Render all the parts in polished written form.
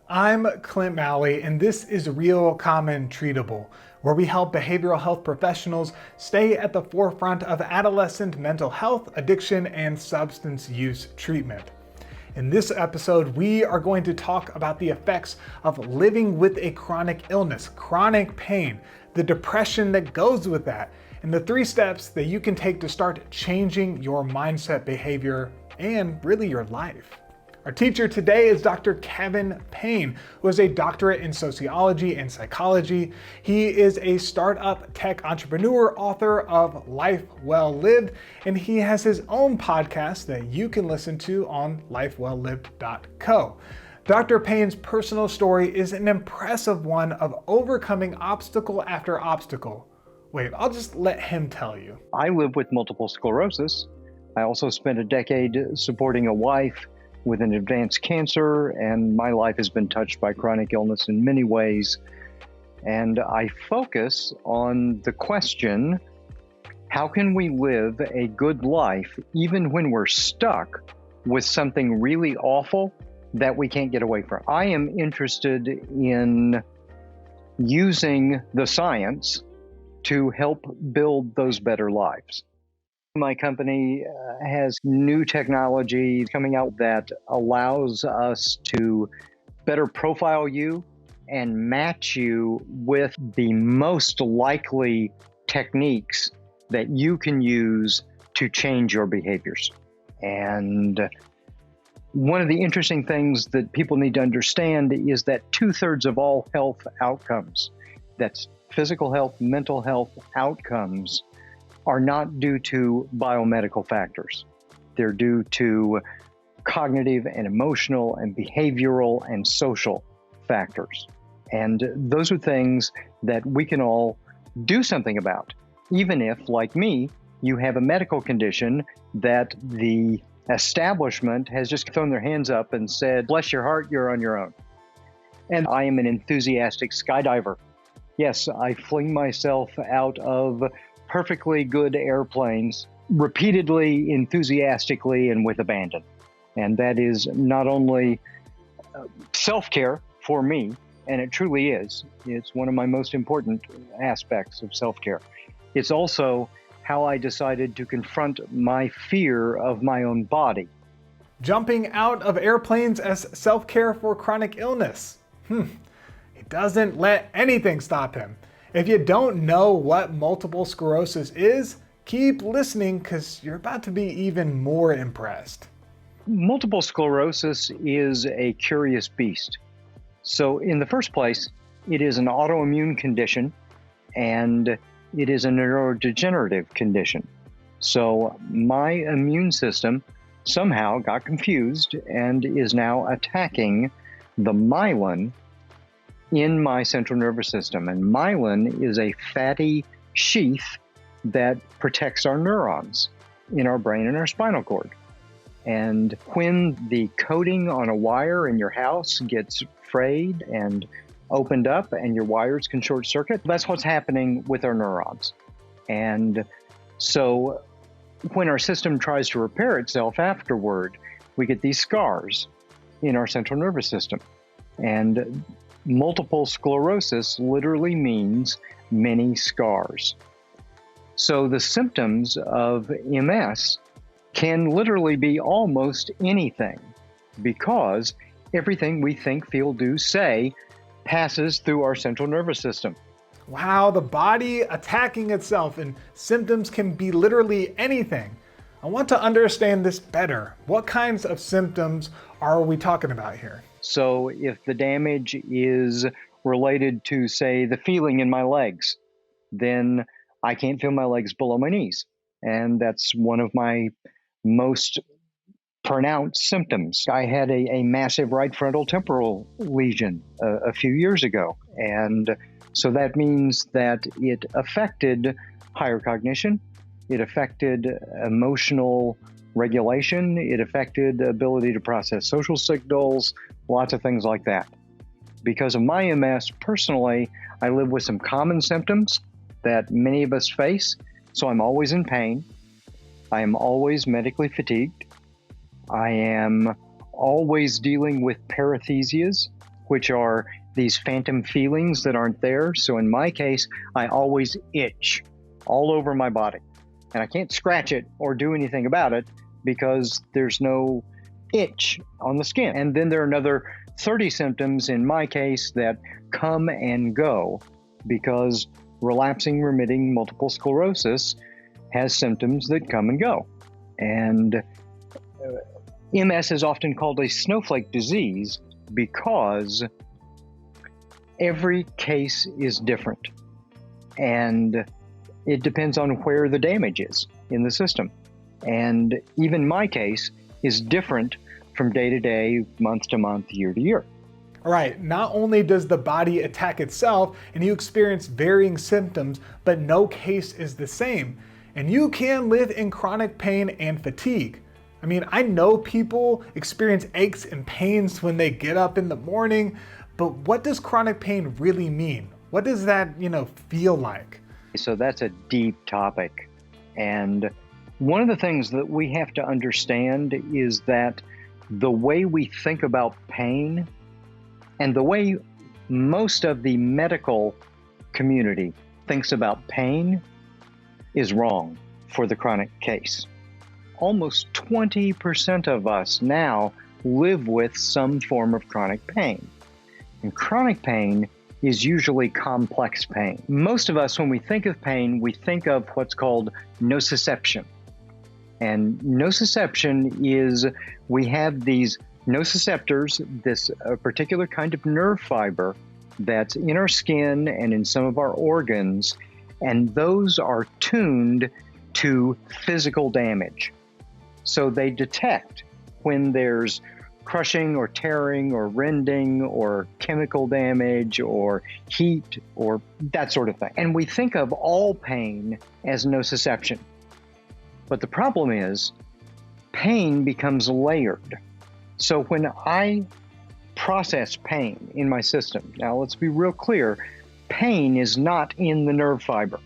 I'm Clint Malley, and this is Real Common Treatable, where we help behavioral health professionals stay at the forefront of adolescent mental health, addiction, and substance use treatment. In this episode, we are going to talk about the effects of living with a chronic illness, chronic pain, the depression that goes with that, and the 3 steps that you can take to start changing your mindset, behavior, and really your life. Our teacher today is Dr. Kevin Payne, who is a doctorate in sociology and psychology. He is a startup tech entrepreneur, author of Life Well Lived, and he has his own podcast that you can listen to on lifewelllived.co. Dr. Payne's personal story is an impressive one of overcoming obstacle after obstacle. Wait, I'll just let him tell you. I live with multiple sclerosis. I also spent a decade supporting a wife with an advanced cancer, and my life has been touched by chronic illness in many ways. And I focus on the question, how can we live a good life even when we're stuck with something really awful that we can't get away from? I am interested in using the science to help build those better lives. My company has new technology coming out that allows us to better profile you and match you with the most likely techniques that you can use to change your behaviors. And one of the interesting things that people need to understand is that 2/3 of all health outcomes, that's physical health, mental health outcomes, are not due to biomedical factors. They're due to cognitive and emotional and behavioral and social factors. And those are things that we can all do something about, even if, like me, you have a medical condition that the establishment has just thrown their hands up and said, bless your heart, you're on your own. And I am an enthusiastic skydiver. Yes, I fling myself out of perfectly good airplanes, repeatedly, enthusiastically, and with abandon. And that is not only self-care for me, and it truly is. It's one of my most important aspects of self-care. It's also how I decided to confront my fear of my own body. Jumping out of airplanes as self-care for chronic illness. He doesn't let anything stop him. If you don't know what multiple sclerosis is, keep listening because you're about to be even more impressed. Multiple sclerosis is a curious beast. So in the first place, it is an autoimmune condition and it is a neurodegenerative condition. So my immune system somehow got confused and is now attacking the myelin in my central nervous system. And myelin is a fatty sheath that protects our neurons in our brain and our spinal cord. And when the coating on a wire in your house gets frayed and opened up and your wires can short circuit, that's what's happening with our neurons. And so when our system tries to repair itself afterward, we get these scars in our central nervous system. And multiple sclerosis literally means many scars. So the symptoms of MS can literally be almost anything because everything we think, feel, do, say passes through our central nervous system. Wow, the body attacking itself, and symptoms can be literally anything. I want to understand this better. What kinds of symptoms are we talking about here? So if the damage is related to, say, the feeling in my legs, then I can't feel my legs below my knees. And that's one of my most pronounced symptoms. I had a massive right frontal temporal lesion a few years ago. And so that means that it affected higher cognition. It affected emotional regulation. It affected the ability to process social signals, lots of things like that. Because of my MS, personally, I live with some common symptoms that many of us face. So I'm always in pain. I am always medically fatigued. I am always dealing with paresthesias, which are these phantom feelings that aren't there. So in my case, I always itch all over my body. And I can't scratch it or do anything about it because there's no itch on the skin. And then there are another 30 symptoms in my case that come and go because relapsing remitting multiple sclerosis has symptoms that come and go. And MS is often called a snowflake disease because every case is different. And it depends on where the damage is in the system. And even my case is different from day to day, month to month, year to year. All right, not only does the body attack itself and you experience varying symptoms, but no case is the same. And you can live in chronic pain and fatigue. I mean, I know people experience aches and pains when they get up in the morning, but what does chronic pain really mean? What does that, feel like? So that's a deep topic. And one of the things that we have to understand is that the way we think about pain and the way most of the medical community thinks about pain is wrong for the chronic case. Almost 20% of us now live with some form of chronic pain. And chronic pain is usually complex pain. Most of us, when we think of pain, we think of what's called nociception. And nociception is we have these nociceptors, this particular kind of nerve fiber that's in our skin and in some of our organs, and those are tuned to physical damage. So they detect when there's crushing or tearing or rending or chemical damage or heat or that sort of thing. And we think of all pain as nociception. But the problem is pain becomes layered. So when I process pain in my system, now let's be real clear, pain is not in the nerve fiber.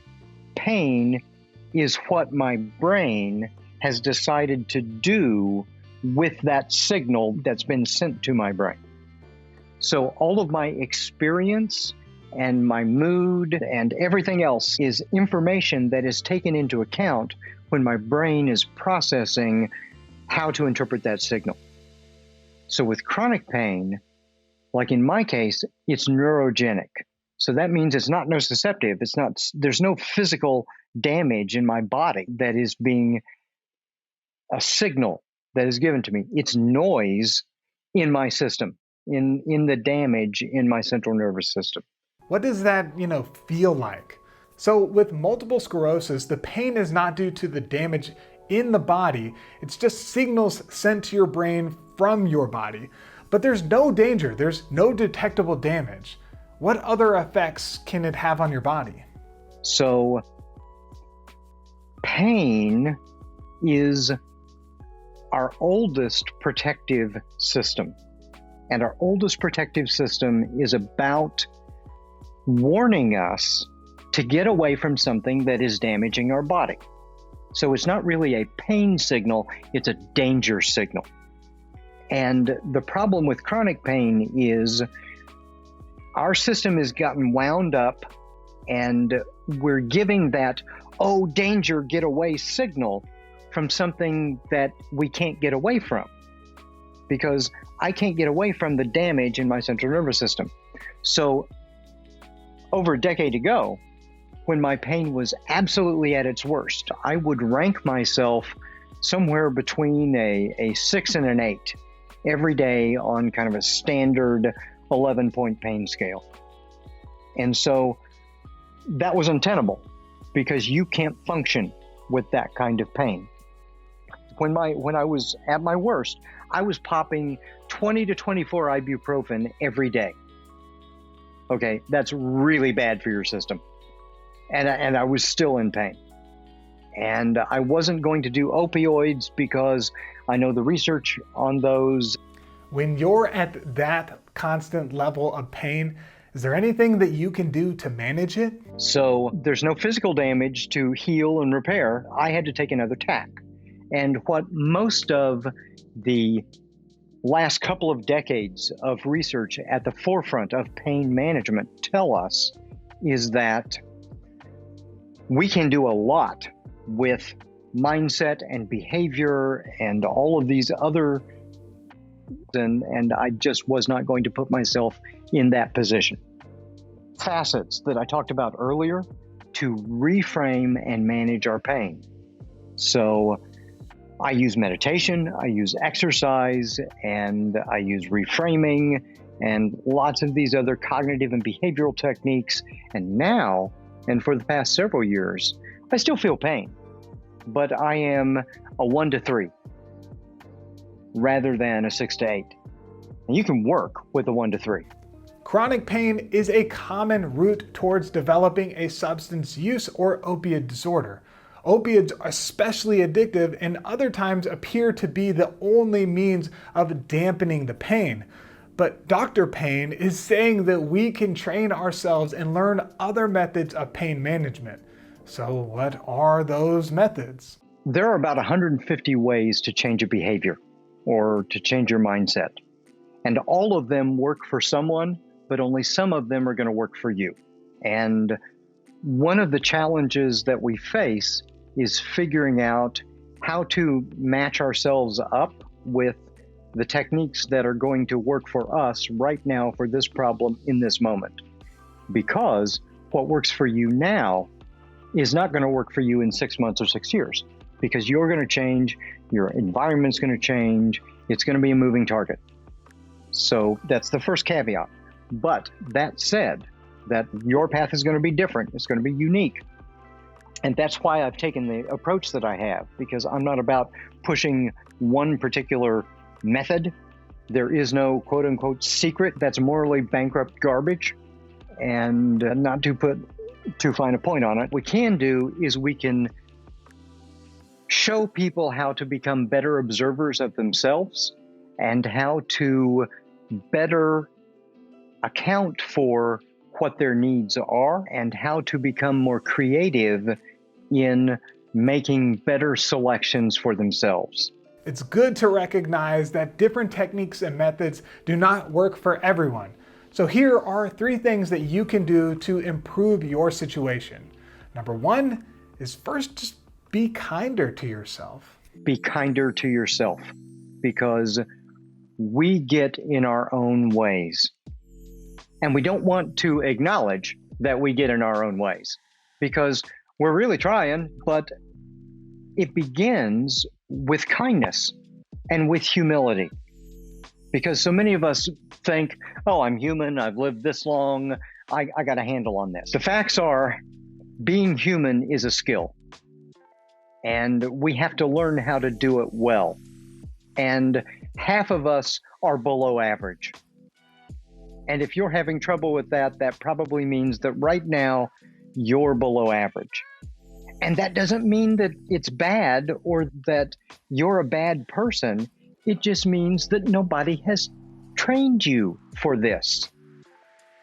Pain is what my brain has decided to do with that signal that's been sent to my brain. So all of my experience and my mood and everything else is information that is taken into account when my brain is processing how to interpret that signal. So with chronic pain, like in my case, it's neurogenic. So that means it's not nociceptive. There's no physical damage in my body that is being a signal that is given to me. It's noise in my system, in the damage in my central nervous system. What does that, feel like? So with multiple sclerosis, the pain is not due to the damage in the body. It's just signals sent to your brain from your body. But there's no danger. There's no detectable damage. What other effects can it have on your body? So pain is our oldest protective system. And our oldest protective system is about warning us to get away from something that is damaging our body. So it's not really a pain signal, it's a danger signal. And the problem with chronic pain is our system has gotten wound up and we're giving that, oh, danger, get away signal from something that we can't get away from. Because I can't get away from the damage in my central nervous system. So over a decade ago, when my pain was absolutely at its worst, I would rank myself somewhere between a 6 and an 8 every day on kind of a standard 11-point pain scale. And so that was untenable because you can't function with that kind of pain. When I was at my worst, I was popping 20 to 24 ibuprofen every day. Okay, that's really bad for your system. And I was still in pain. And I wasn't going to do opioids because I know the research on those. When you're at that constant level of pain, is there anything that you can do to manage it? So there's no physical damage to heal and repair. I had to take another tack. And what most of the last couple of decades of research at the forefront of pain management tell us is that we can do a lot with mindset and behavior and all of these other, and I just was not going to put myself in that position. Facets that I talked about earlier to reframe and manage our pain. So I use meditation, I use exercise, and I use reframing and lots of these other cognitive and behavioral techniques. And now, and for the past several years, I still feel pain, but I am a 1 to 3 rather than a 6 to 8. And you can work with a 1 to 3. Chronic pain is a common route towards developing a substance use or opiate disorder. Opioids are especially addictive and other times appear to be the only means of dampening the pain. But Dr. Payne is saying that we can train ourselves and learn other methods of pain management. So what are those methods? There are about 150 ways to change a behavior or to change your mindset. And all of them work for someone, but only some of them are going to work for you. And one of the challenges that we face is figuring out how to match ourselves up with the techniques that are going to work for us right now for this problem in this moment. Because what works for you now is not going to work for you in 6 months or 6 years, because you're going to change, your environment's going to change, it's going to be a moving target. So that's the first caveat. But that said, that your path is going to be different, it's going to be unique. And that's why I've taken the approach that I have, because I'm not about pushing one particular method. There is no quote unquote secret that's morally bankrupt garbage. And not to put too fine a point on it, what we can do is we can show people how to become better observers of themselves and how to better account for what their needs are and how to become more creative in making better selections for themselves. It's good to recognize that different techniques and methods do not work for everyone. So here are 3 things that you can do to improve your situation. Number 1 is first just be kinder to yourself. Be kinder to yourself, because we get in our own ways. And we don't want to acknowledge that we get in our own ways, because we're really trying, but it begins with kindness and with humility. Because so many of us think, oh, I'm human, I've lived this long, I got a handle on this. The facts are, being human is a skill. And we have to learn how to do it well. And half of us are below average. And if you're having trouble with that, that probably means that right now you're below average. And that doesn't mean that it's bad or that you're a bad person. It just means that nobody has trained you for this.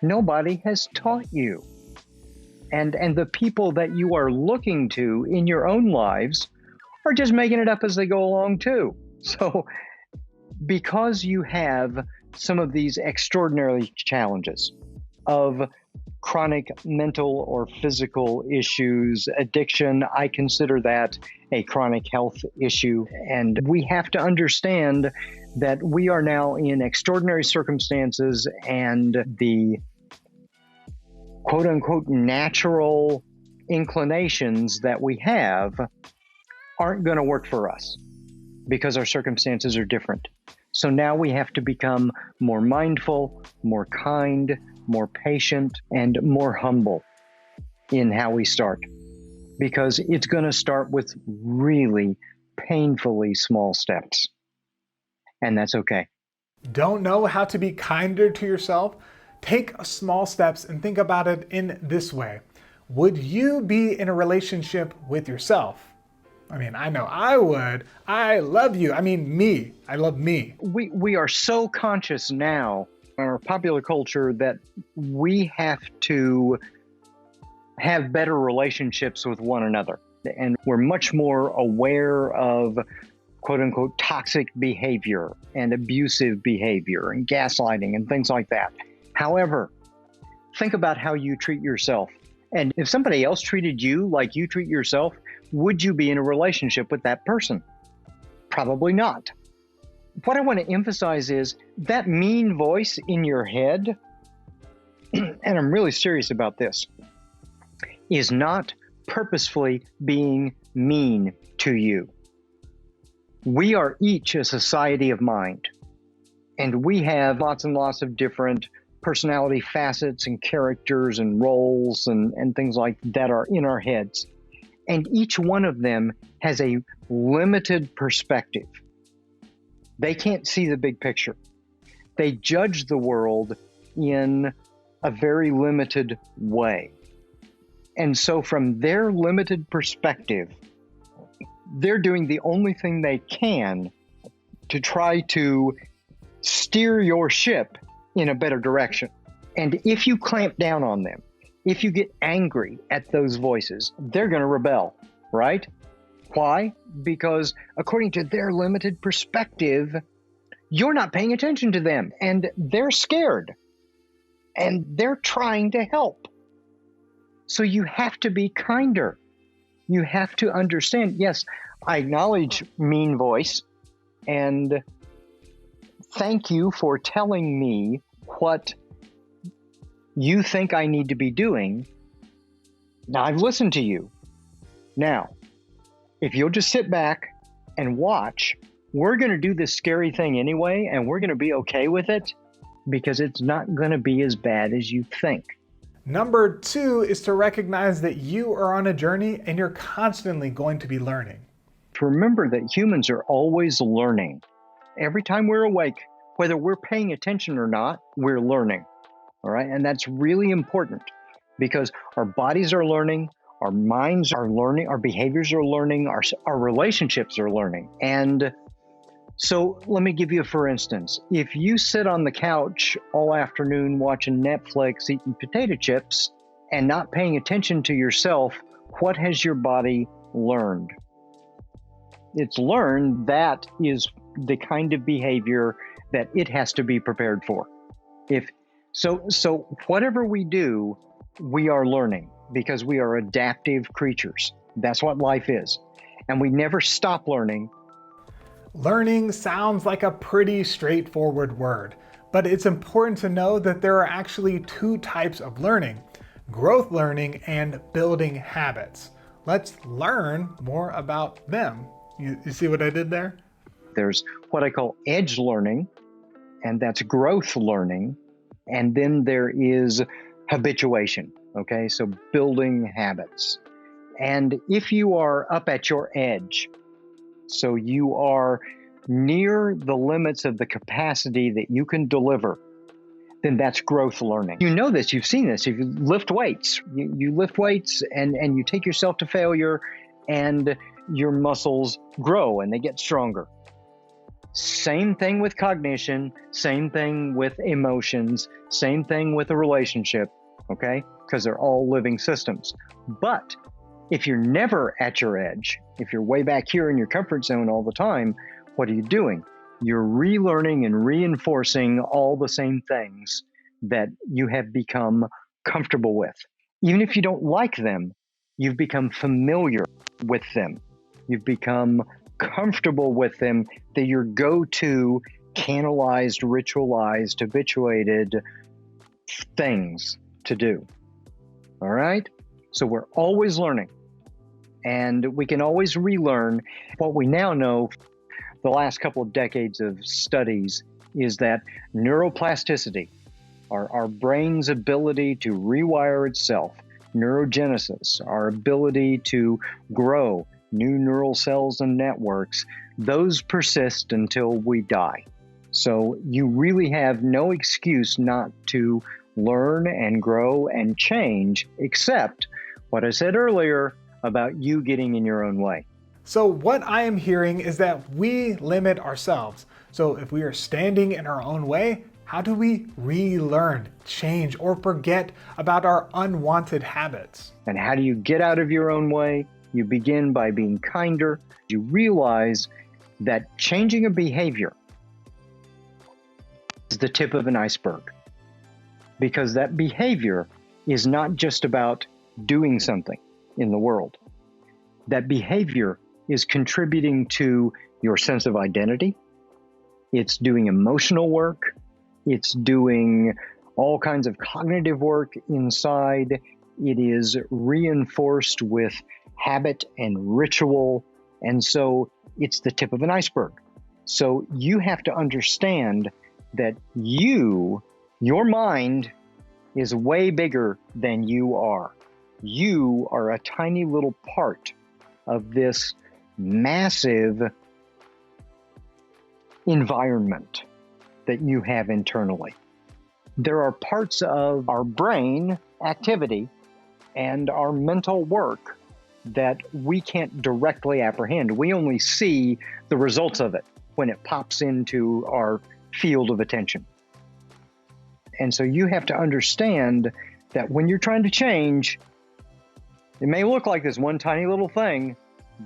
Nobody has taught you. And the people that you are looking to in your own lives are just making it up as they go along too. So because you have some of these extraordinary challenges of chronic mental or physical issues, addiction, I consider that a chronic health issue. And we have to understand that we are now in extraordinary circumstances, and the quote unquote natural inclinations that we have aren't going to work for us because our circumstances are different. So now we have to become more mindful, more kind, more patient, and more humble in how we start. Because it's going to start with really painfully small steps. And that's okay. Don't know how to be kinder to yourself? Take small steps and think about it in this way. Would you be in a relationship with yourself? I mean, I know I would. I love you. I mean, me. I love me. We are so conscious now in our popular culture that we have to have better relationships with one another. And we're much more aware of quote unquote toxic behavior and abusive behavior and gaslighting and things like that. However, think about how you treat yourself. And if somebody else treated you like you treat yourself, would you be in a relationship with that person? Probably not. What I want to emphasize is that mean voice in your head, and I'm really serious about this, is not purposefully being mean to you. We are each a society of mind, and we have lots and lots of different personality facets and characters and roles and things like that are in our heads. And each one of them has a limited perspective. They can't see the big picture. They judge the world in a very limited way. And so from their limited perspective, they're doing the only thing they can to try to steer your ship in a better direction. And if you clamp down on them, if you get angry at those voices, they're going to rebel, right? Why? Because according to their limited perspective, you're not paying attention to them, and they're scared, and they're trying to help. So you have to be kinder. You have to understand, yes, I acknowledge mean voice, and thank you for telling me what you think I need to be doing. Now, I've listened to you. Now, if you'll just sit back and watch, we're going to do this scary thing anyway, and we're going to be okay with it because it's not going to be as bad as you think. Number 2 is to recognize that you are on a journey and you're constantly going to be learning. To remember that humans are always learning. Every time we're awake, whether we're paying attention or not, we're learning. All right. And that's really important because our bodies are learning, our minds are learning, our behaviors are learning, our relationships are learning. And so let me give you a for instance. If you sit on the couch all afternoon watching Netflix, eating potato chips, and not paying attention to yourself, what has your body learned? It's learned that is the kind of behavior that it has to be prepared for. So whatever we do, we are learning because we are adaptive creatures. That's what life is. And we never stop learning. Learning sounds like a pretty straightforward word, but it's important to know that there are actually 2 types of learning: growth learning and building habits. Let's learn more about them. You see what I did there? There's what I call edge learning, and that's growth learning. And then there is habituation, okay? So building habits. And if you are up at your edge, so you are near the limits of the capacity that you can deliver, then that's growth learning. You know this, you've seen this. If you lift weights, you lift weights and you take yourself to failure and your muscles grow and they get stronger. Same thing with cognition, same thing with emotions, same thing with a relationship, okay? Because they're all living systems. But if you're never at your edge, if you're way back here in your comfort zone all the time, what are you doing? You're relearning and reinforcing all the same things that you have become comfortable with. Even if you don't like them, you've become familiar with them. You've become comfortable with them. They're your go-to canalized, ritualized, habituated things to do. All right? So we're always learning. And we can always relearn. What we now know, the last couple of decades of studies, is that neuroplasticity, our brain's ability to rewire itself, neurogenesis, our ability to grow new neural cells and networks, those persist until we die. So you really have no excuse not to learn and grow and change, except what I said earlier about you getting in your own way. So what I am hearing is that we limit ourselves. So if we are standing in our own way, how do we relearn, change, or forget about our unwanted habits? And how do you get out of your own way? You begin by being kinder. You realize that changing a behavior is the tip of an iceberg, because that behavior is not just about doing something in the world. That behavior is contributing to your sense of identity. It's doing emotional work. It's doing all kinds of cognitive work inside. It is reinforced with habit and ritual. And so it's the tip of an iceberg. So you have to understand that your mind is way bigger than you are. You are a tiny little part of this massive environment that you have internally. There are parts of our brain activity and our mental work that we can't directly apprehend. We only see the results of it when it pops into our field of attention. And so you have to understand that when you're trying to change, it may look like this one tiny little thing,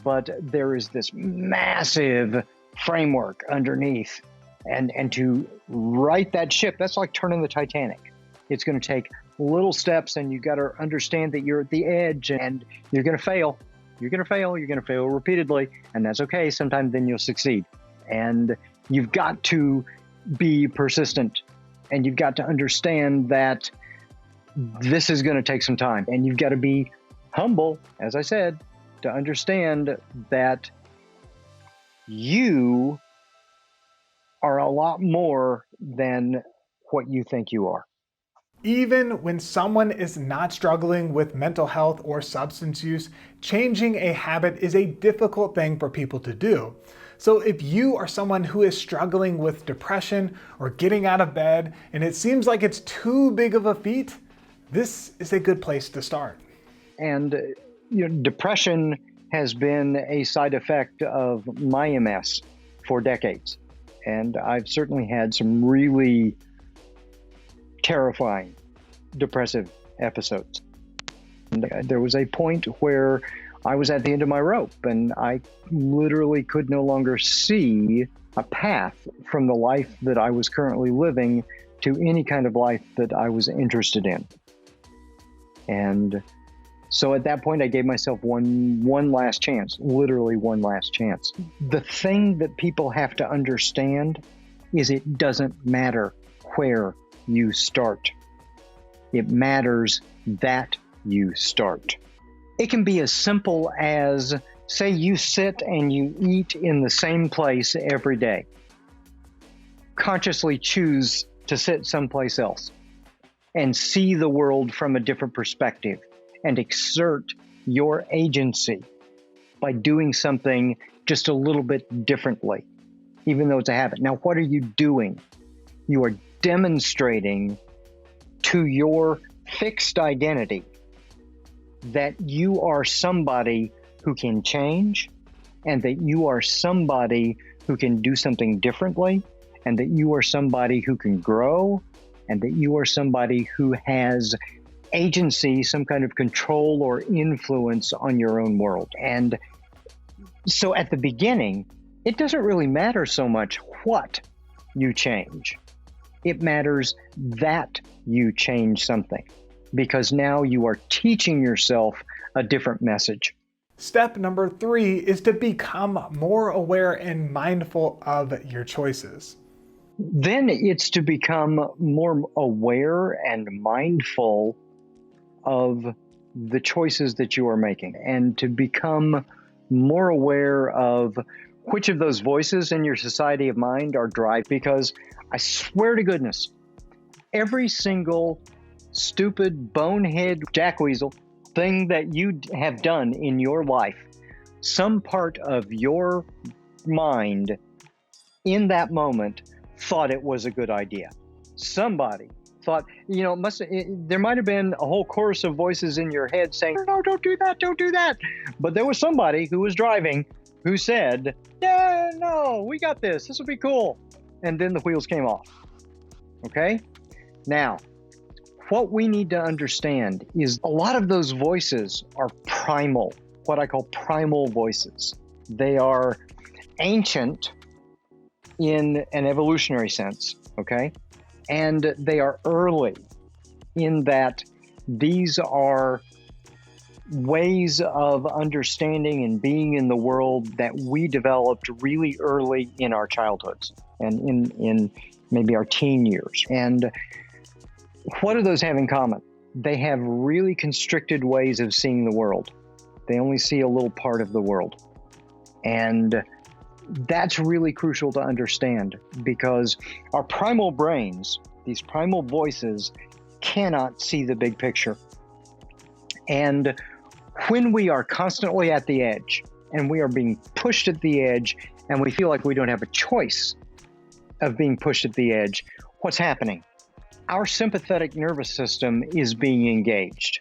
but there is this massive framework underneath. And to right that ship, that's like turning the Titanic. It's going to take little steps, and you've got to understand that you're at the edge and you're going to fail. You're going to fail. You're going to fail repeatedly, and that's okay. Sometimes then you'll succeed. And you've got to be persistent, and you've got to understand that this is going to take some time, and you've got to be humble, as I said, to understand that you are a lot more than what you think you are. Even when someone is not struggling with mental health or substance use, changing a habit is a difficult thing for people to do. So if you are someone who is struggling with depression or getting out of bed and it seems like it's too big of a feat, this is a good place to start. And depression has been a side effect of my MS for decades. And I've certainly had some really terrifying depressive episodes. And there was a point where I was at the end of my rope, and I literally could no longer see a path from the life that I was currently living to any kind of life that I was interested in. And so at that point, I gave myself one last chance, literally one last chance. The thing that people have to understand is it doesn't matter where you start. It matters that you start. It can be as simple as, say you sit and you eat in the same place every day. Consciously choose to sit someplace else and see the world from a different perspective and exert your agency by doing something just a little bit differently, even though it's a habit. Now, what are you doing? You are demonstrating to your fixed identity that you are somebody who can change, and that you are somebody who can do something differently, and that you are somebody who can grow, and that you are somebody who has agency, some kind of control or influence on your own world. And so at the beginning, it doesn't really matter so much what you change. It matters that you change something, because now you are teaching yourself a different message. Step number 3 is to become more aware and mindful of your choices. Then it's to become more aware and mindful of the choices that you are making, and to become more aware of which of those voices in your society of mind are driving. Because I swear to goodness, every single stupid, bonehead, jackweasel thing that you have done in your life, some part of your mind in that moment thought it was a good idea. Somebody thought, there might have been a whole chorus of voices in your head saying, no, don't do that, don't do that. But there was somebody who was driving who said, yeah, no, we got this. This will be cool. And then the wheels came off. Okay? Now, what we need to understand is a lot of those voices are primal, what I call primal voices. They are ancient in an evolutionary sense, okay? And they are early in that these are ways of understanding and being in the world that we developed really early in our childhoods and in maybe our teen years. And what do those have in common? They have really constricted ways of seeing the world. They only see a little part of the world. And that's really crucial to understand, because our primal brains, these primal voices, cannot see the big picture. And when we are constantly at the edge and we are being pushed at the edge and we feel like we don't have a choice of being pushed at the edge, what's happening? Our sympathetic nervous system is being engaged.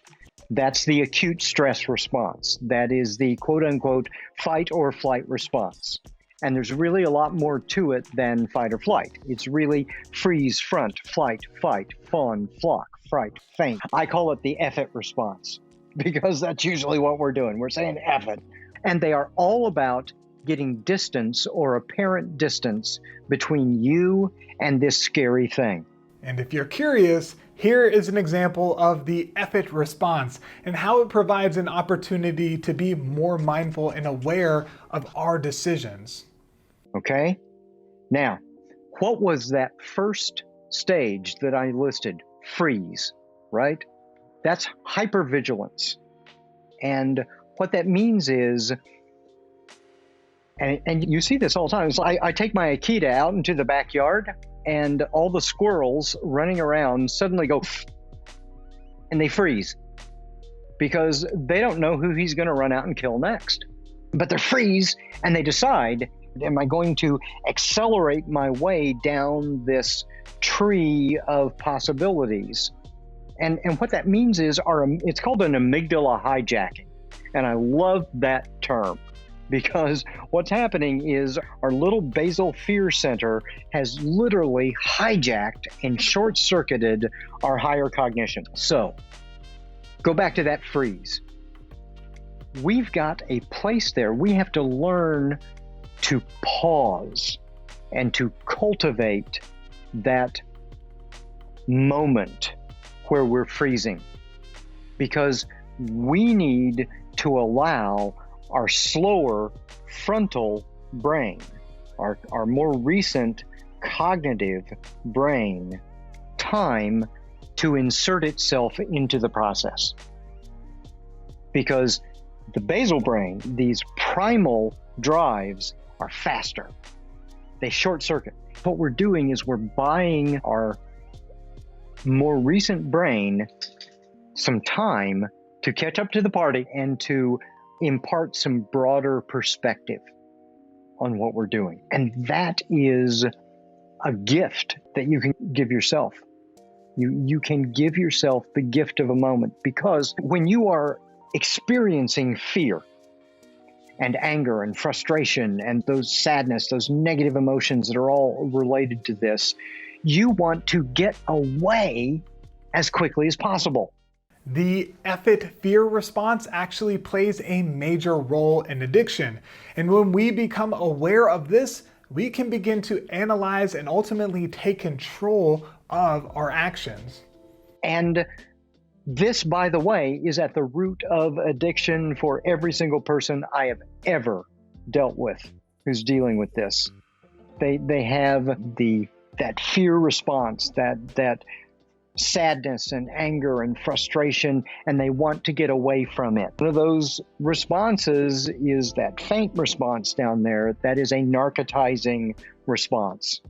That's the acute stress response. That is the quote unquote fight or flight response. And there's really a lot more to it than fight or flight. It's really freeze, front, flight, fight, fawn, flock, fright, faint. I call it the F it response, because that's usually what we're doing. We're saying F it. And they are all about getting distance or apparent distance between you and this scary thing. And if you're curious, here is an example of the F it response and how it provides an opportunity to be more mindful and aware of our decisions. Okay? Now, what was that first stage that I listed? Freeze, right? That's hypervigilance. And what that means is, and you see this all the time, I take my Akita out into the backyard and all the squirrels running around suddenly go, and they freeze because they don't know who he's going to run out and kill next. But they freeze and they decide, am I going to accelerate my way down this tree of possibilities? And what that means is it's called an amygdala hijacking. And I love that term, because what's happening is our little basal fear center has literally hijacked and short-circuited our higher cognition. So go back to that freeze. We've got a place there. We have to learn to pause and to cultivate that moment where we're freezing, because we need to allow our slower frontal brain, our more recent cognitive brain, time to insert itself into the process. Because the basal brain, these primal drives, are faster. They short circuit. What we're doing is we're buying our more recent brain some time to catch up to the party and to impart some broader perspective on what we're doing. And that is a gift that you can give yourself. You can give yourself the gift of a moment, because when you are experiencing fear and anger and frustration and those sadness, those negative emotions that are all related to this, you want to get away as quickly as possible. The F it fear response actually plays a major role in addiction. And when we become aware of this, we can begin to analyze and ultimately take control of our actions. And this, by the way, is at the root of addiction for every single person I have ever dealt with who's dealing with this. They have that fear response, that sadness and anger and frustration, and they want to get away from it. One of those responses is that faint response down there. That is a narcotizing response.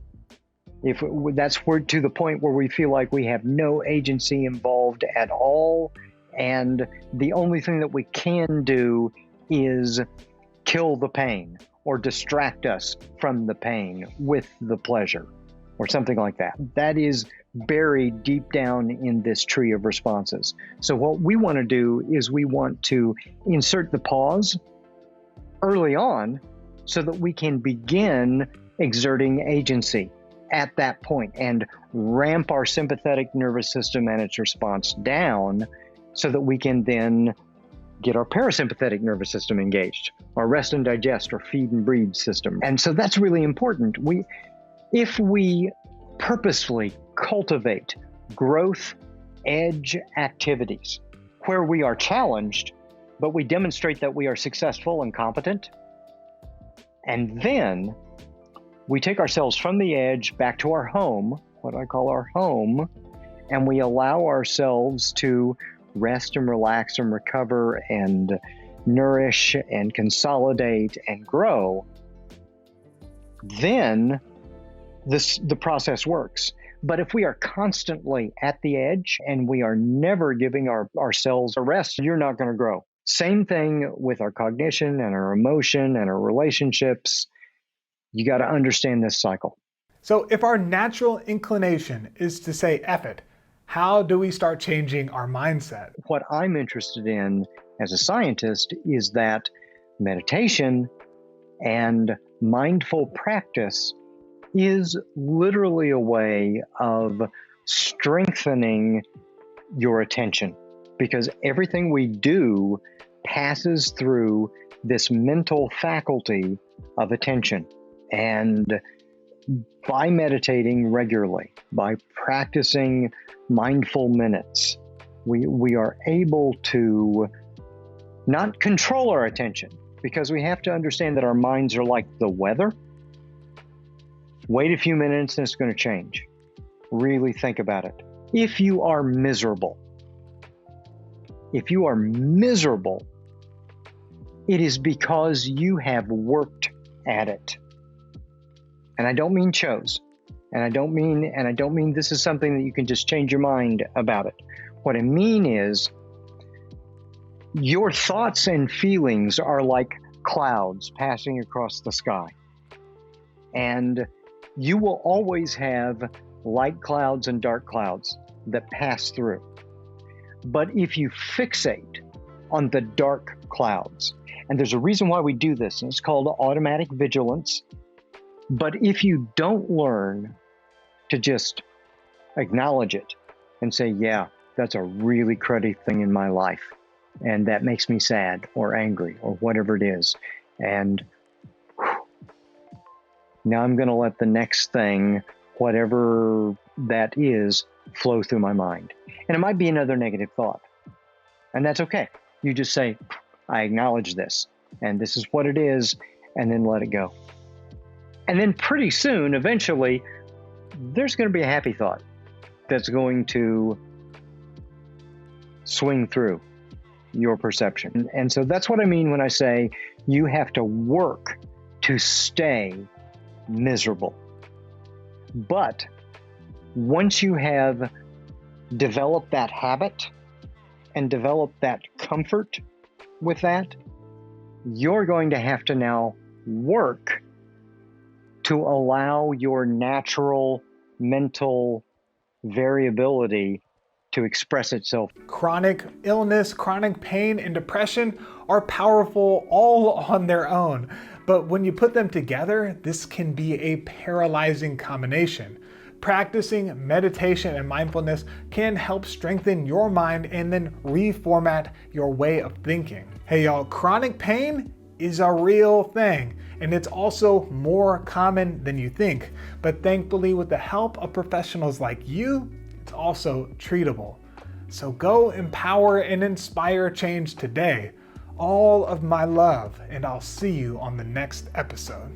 That's to the point where we feel like we have no agency involved at all, and the only thing that we can do is kill the pain or distract us from the pain with the pleasure or something like that. That is buried deep down in this tree of responses. So what we want to do is we want to insert the pause early on so that we can begin exerting agency at that point and ramp our sympathetic nervous system and its response down so that we can then get our parasympathetic nervous system engaged, our rest and digest, or feed and breathe system. And so that's really important. If we purposefully cultivate growth edge activities where we are challenged, but we demonstrate that we are successful and competent, and then we take ourselves from the edge back to our home, what I call our home, and we allow ourselves to rest and relax and recover and nourish and consolidate and grow, then the process works. But if we are constantly at the edge and we are never giving ourselves a rest, you're not going to grow. Same thing with our cognition and our emotion and our relationships. You got to understand this cycle. So if our natural inclination is to say F it, how do we start changing our mindset? What I'm interested in as a scientist is that meditation and mindful practice is literally a way of strengthening your attention, because everything we do passes through this mental faculty of attention. And by meditating regularly, by practicing mindful minutes, we are able to not control our attention, because we have to understand that our minds are like the weather. Wait a few minutes and it's going to change. Really think about it. If you are miserable, it is because you have worked at it. And I don't mean chose. And I don't mean this is something that you can just change your mind about it. What I mean is your thoughts and feelings are like clouds passing across the sky. And you will always have light clouds and dark clouds that pass through. But if you fixate on the dark clouds, and there's a reason why we do this, and it's called automatic vigilance. But if you don't learn to just acknowledge it and say, yeah, that's a really cruddy thing in my life, and that makes me sad or angry or whatever it is, and now I'm going to let the next thing, whatever that is, flow through my mind. And it might be another negative thought. And that's okay. You just say, I acknowledge this, and this is what it is, and then let it go. And then pretty soon, eventually, there's going to be a happy thought that's going to swing through your perception. And so that's what I mean when I say you have to work to stay miserable. But once you have developed that habit and developed that comfort with that, you're going to have to now work to allow your natural mental variability to express itself. Chronic illness, chronic pain, and depression are powerful all on their own. But when you put them together, this can be a paralyzing combination. Practicing meditation and mindfulness can help strengthen your mind and then reformat your way of thinking. Hey y'all, chronic pain is a real thing, and it's also more common than you think. But thankfully, with the help of professionals like you, it's also treatable. So go empower and inspire change today. All of my love, and I'll see you on the next episode.